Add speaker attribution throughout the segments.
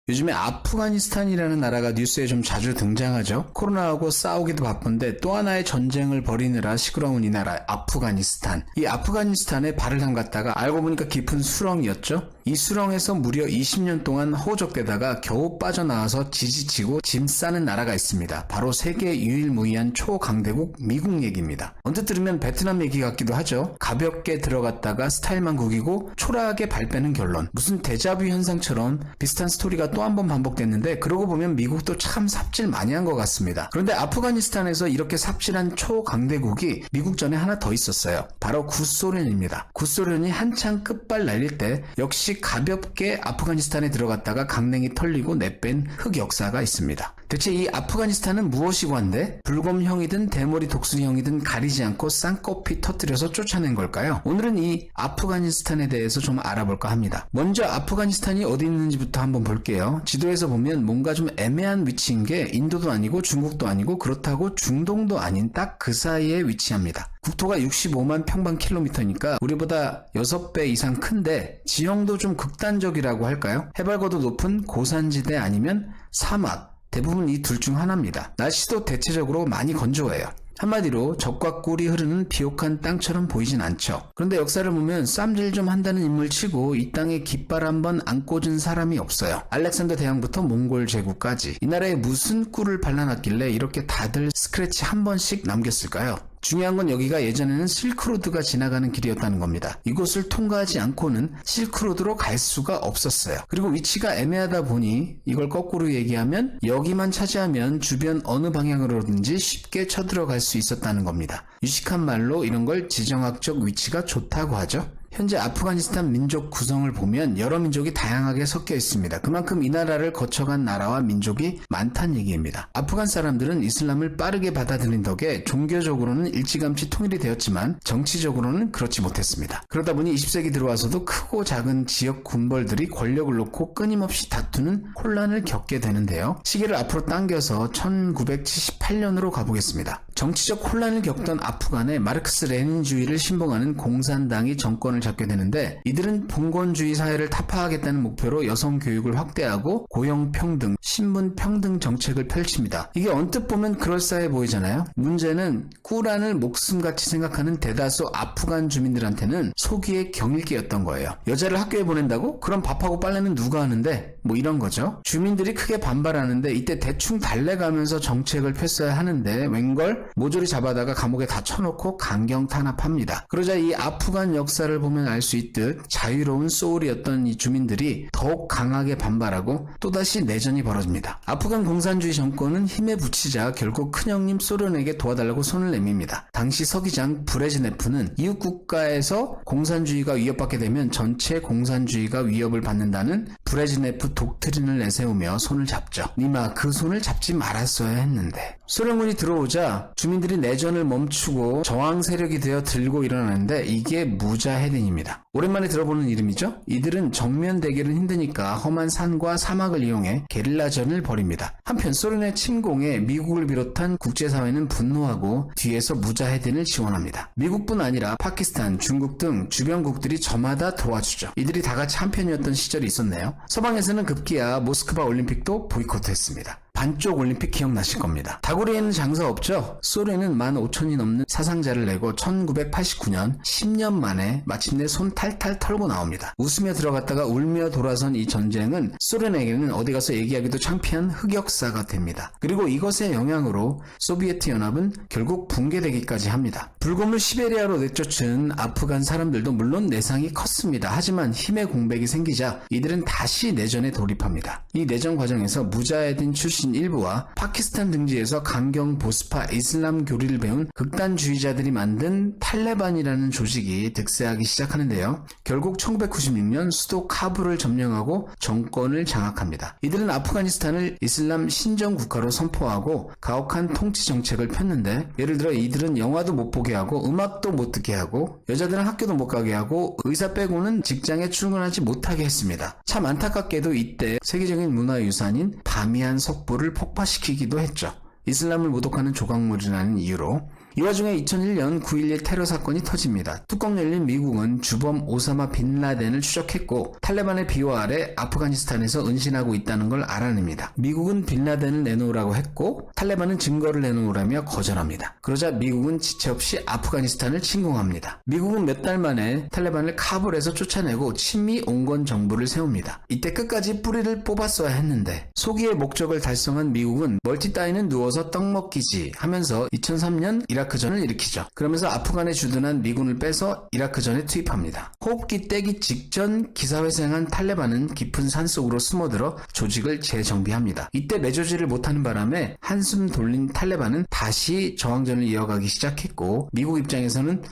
Speaker 1: 요즘에 아프가니스탄이라는 나라가 뉴스에 좀 자주 등장하죠. 코로나하고 싸우기도 바쁜데 또 하나의 전쟁을 벌이느라 시끄러운 이 나라 아프가니스탄. 이 아프가니스탄에 발을 담갔다가 알고 보니까 깊은 수렁이었죠. 이 수렁에서 무려 20년 동안 호적되다가 겨우 빠져나와서 지지치고 짐 싸는 나라가 있습니다. 바로 세계 유일무이한 초강대국 미국 얘기입니다. 언뜻 들으면 베트남 얘기 같기도 하죠. 가볍게 들어갔다가 스타일만 구기고 초라하게 발 빼는 결론. 무슨 데자뷰 현상처럼 비슷한 스토리가 또 한 번 반복됐는데 그러고 보면 미국도 참 삽질 많이 한 것 같습니다. 그런데 아프가니스탄에서 이렇게 삽질한 초강대국이 미국 전에 하나 더 있었어요. 바로 구소련입니다. 구소련이 한창 끝발 날릴 때 역시 가볍게 아프가니스탄에 들어갔다가 강냉이 털리고 내뺀 흑역사가 있습니다. 대체 이 아프가니스탄은 무엇이 관대? 불검형이든 대머리 독수리형이든 가리지 않고 쌍꺼풀 터뜨려서 쫓아낸 걸까요? 오늘은 이 아프가니스탄에 대해서 좀 알아볼까 합니다. 먼저 아프가니스탄이 어디 있는지부터 한번 볼게요. 지도에서 보면 뭔가 좀 애매한 위치인 게 인도도 아니고 중국도 아니고 그렇다고 중동도 아닌 딱 그 사이에 위치합니다. 국토가 65만 평방킬로미터니까 우리보다 6배 이상 큰데 지형도 좀 극단적이라고 할까요? 해발고도 높은 고산지대 아니면 사막, 대부분 이 둘 중 하나입니다. 날씨도 대체적으로 많이 건조해요. 한마디로 적과 꿀이 흐르는 비옥한 땅처럼 보이진 않죠. 그런데 역사를 보면 쌈질 좀 한다는 인물치고 이 땅에 깃발 한번 안 꽂은 사람이 없어요. 알렉산더 대왕부터 몽골 제국까지 이 나라에 무슨 꿀을 발라놨길래 이렇게 다들 스크래치 한 번씩 남겼을까요? 중요한 건 여기가 예전에는 실크로드가 지나가는 길이었다는 겁니다. 이곳을 통과하지 않고는 실크로드로 갈 수가 없었어요. 그리고 위치가 애매하다 보니 이걸 거꾸로 얘기하면 여기만 차지하면 주변 어느 방향으로든지 쉽게 쳐들어갈 수 있었다는 겁니다. 유식한 말로 이런 걸 지정학적 위치가 좋다고 하죠. 현재 아프가니스탄 민족 구성을 보면 여러 민족이 다양하게 섞여 있습니다. 그만큼 이 나라를 거쳐간 나라와 민족이 많다는 얘기입니다. 아프간 사람들은 이슬람을 빠르게 받아들인 덕에 종교적으로는 일찌감치 통일이 되었지만 정치적으로는 그렇지 못했습니다. 그러다 보니 20세기 들어와서도 크고 작은 지역 군벌들이 권력을 놓고 끊임없이 다투는 혼란을 겪게 되는데요. 시계를 앞으로 당겨서 1978년으로 가보겠습니다. 정치적 혼란을 겪던 아프간에 마르크스 레닌주의를 신봉하는 공산당이 정권을 잡게 되는데 이들은 봉건주의 사회를 타파하겠다는 목표로 여성 교육을 확대하고 고용평등, 신분평등 정책을 펼칩니다. 이게 언뜻 보면 그럴싸해 보이잖아요. 문제는 꾸란을 목숨같이 생각하는 대다수 아프간 주민들한테는 소기의 경일기였던 거예요. 여자를 학교에 보낸다고? 그럼 밥하고 빨래는 누가 하는데? 뭐 이런 거죠. 주민들이 크게 반발하는데 이때 대충 달래가면서 정책을 펼쳐야 하는데 웬걸 모조리 잡아다가 감옥에 다 쳐놓고 강경 탄압합니다. 그러자 이 아프간 역사를 보면 알 수 있듯 자유로운 소울이었던 이 주민들이 더욱 강하게 반발하고 또다시 내전이 벌어집니다. 아프간 공산주의 정권은 힘에 부치자 결국 큰형님 소련에게 도와달라고 손을 내밉니다. 당시 서기장 브레즈네프는 이웃 국가에서 공산주의가 위협받게 되면 전체 공산주의가 위협을 받는다는 브레즈네프 독트린을 내세우며 손을 잡죠. 니마 그 손을 잡지 말았어야 했는데 소련군이 들어오자 주민들이 내전을 멈추고 저항 세력이 되어 들고 일어나는데 이게 무자헤딘입니다. 오랜만에 들어보는 이름이죠? 이들은 정면 대결은 힘드니까 험한 산과 사막을 이용해 게릴라전을 벌입니다. 한편 소련의 침공에 미국을 비롯한 국제사회는 분노하고 뒤에서 무자헤딘을 지원합니다. 미국뿐 아니라 파키스탄, 중국 등 주변국들이 저마다 도와주죠. 이들이 다같이 한편이었던 시절이 있었네요. 서방에서는 급기야 모스크바 올림픽도 보이콧했습니다. 반쪽 올림픽 기억나실 겁니다. 다구리에는 장사 없죠? 소련은 15,000이 넘는 사상자를 내고 1989년 10년 만에 마침내 손 탈탈 털고 나옵니다. 웃으며 들어갔다가 울며 돌아선 이 전쟁은 소련에게는 어디 가서 얘기하기도 창피한 흑역사가 됩니다. 그리고 이것의 영향으로 소비에트 연합은 결국 붕괴되기까지 합니다. 불곰을 시베리아로 내쫓은 아프간 사람들도 물론 내상이 컸습니다. 하지만 힘의 공백이 생기자 이들은 다시 내전에 돌입합니다. 이 내전 과정에서 무자헤딘 출신 일부와 파키스탄 등지에서 강경 보스파 이슬람 교리를 배운 극단주의자들이 만든 탈레반이라는 조직이 득세하기 시작하는데요. 결국 1996년 수도 카불을 점령하고 정권을 장악합니다. 이들은 아프가니스탄을 이슬람 신정국가로 선포하고 가혹한 통치 정책을 폈는데 예를 들어 이들은 영화도 못 보게 하고 음악도 못 듣게 하고 여자들은 학교도 못 가게 하고 의사 빼고는 직장에 출근하지 못하게 했습니다. 참 안타깝게도 이때 세계적인 문화유산인 바미안 석부를 폭파시키기도 했죠. 이슬람을 모독하는 조각물이라는 이유로. 이 와중에 2001년 9.11 테러 사건이 터집니다. 뚜껑 열린 미국은 주범 오사마 빈 라덴을 추적했고 탈레반의 비호 아래 아프가니스탄에서 은신하고 있다는 걸 알아냅니다. 미국은 빈 라덴을 내놓으라고 했고 탈레반은 증거를 내놓으라며 거절합니다. 그러자 미국은 지체 없이 아프가니스탄을 침공합니다. 미국은 몇 달 만에 탈레반을 카불에서 쫓아내고 친미 온건 정부를 세웁니다. 이때 끝까지 뿌리를 뽑았어야 했는데 소기의 목적을 달성한 미국은 멀티 따위는 누워서 떡 먹기지 하면서 2003년 이라크전을 일으키죠. 그러면서 아프간에 주둔한 미군을 빼서 이라크전에 투입합니다. 호흡기 떼기 직전 기사회생한 탈레반은 깊은 산속으로 숨어들어 조직을 재정비합니다. 이때 매조지를 못하는 바람에 한숨 돌린 탈레반은 다시 저항전을 이어가기 시작했고 미국 입장에서는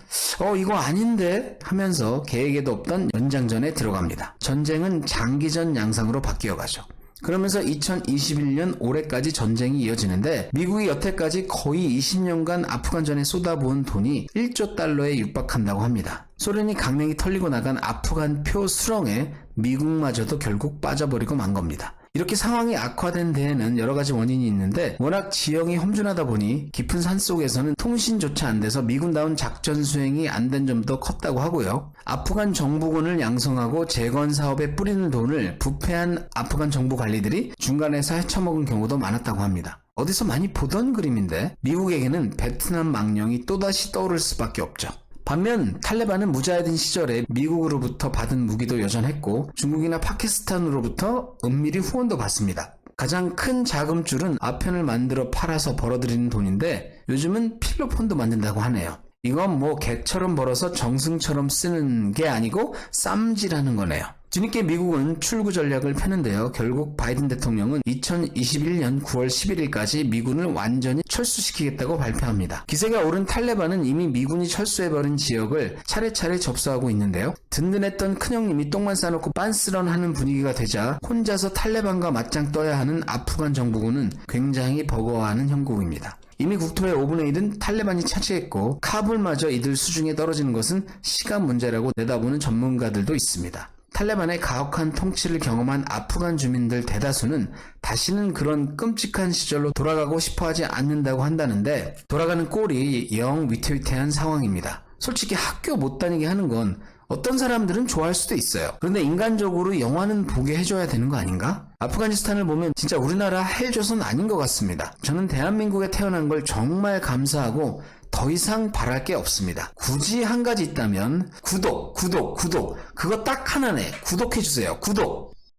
Speaker 1: 이거 아닌데 하면서 계획에도 없던 연장전에 들어갑니다. 전쟁은 장기전 양상으로 바뀌어가죠. 그러면서 2021년 올해까지 전쟁이 이어지는데 미국이 여태까지 거의 20년간 아프간전에 쏟아부은 돈이 1조 달러에 육박한다고 합니다. 소련이 강냉이 털리고 나간 아프간 표 수렁에 미국마저도 결국 빠져버리고 만 겁니다. 이렇게 상황이 악화된 데에는 여러 가지 원인이 있는데 워낙 지형이 험준하다 보니 깊은 산속에서는 통신조차 안 돼서 미군다운 작전 수행이 안 된 점도 컸다고 하고요. 아프간 정부군을 양성하고 재건 사업에 뿌리는 돈을 부패한 아프간 정부 관리들이 중간에서 헤쳐먹은 경우도 많았다고 합니다. 어디서 많이 보던 그림인데 미국에게는 베트남 망령이 또다시 떠오를 수밖에 없죠. 반면 탈레반은 무자헤딘 시절에 미국으로부터 받은 무기도 여전했고 중국이나 파키스탄으로부터 은밀히 후원도 받습니다. 가장 큰 자금줄은 아편을 만들어 팔아서 벌어들이는 돈인데 요즘은 필로폰도 만든다고 하네요. 이건 개처럼 벌어서 정승처럼 쓰는 게 아니고 쌈질하는 거네요. 뒤늦게 미국은 출구 전략을 펴는데요. 결국 바이든 대통령은 2021년 9월 11일까지 미군을 완전히 철수시키겠다고 발표합니다. 기세가 오른 탈레반은 이미 미군이 철수해버린 지역을 차례차례 접수하고 있는데요. 든든했던 큰형님이 똥만 싸놓고 빤스런하는 분위기가 되자 혼자서 탈레반과 맞짱 떠야 하는 아프간 정부군은 굉장히 버거워하는 형국입니다. 이미 국토의 5분의 1은 탈레반이 차지했고 카불마저 이들 수중에 떨어지는 것은 시간 문제라고 내다보는 전문가들도 있습니다. 탈레반의 가혹한 통치를 경험한 아프간 주민들 대다수는 다시는 그런 끔찍한 시절로 돌아가고 싶어하지 않는다고 한다는데 돌아가는 꼴이 영 위태위태한 상황입니다. 솔직히 학교 못 다니게 하는 건 어떤 사람들은 좋아할 수도 있어요. 그런데 인간적으로 영화는 보게 해줘야 되는 거 아닌가? 아프가니스탄을 보면 진짜 우리나라 헬조선 아닌 것 같습니다. 저는 대한민국에 태어난 걸 정말 감사하고 더 이상 바랄 게 없습니다. 굳이 한 가지 있다면 구독 그거 딱 하나네. 구독해주세요. 구독.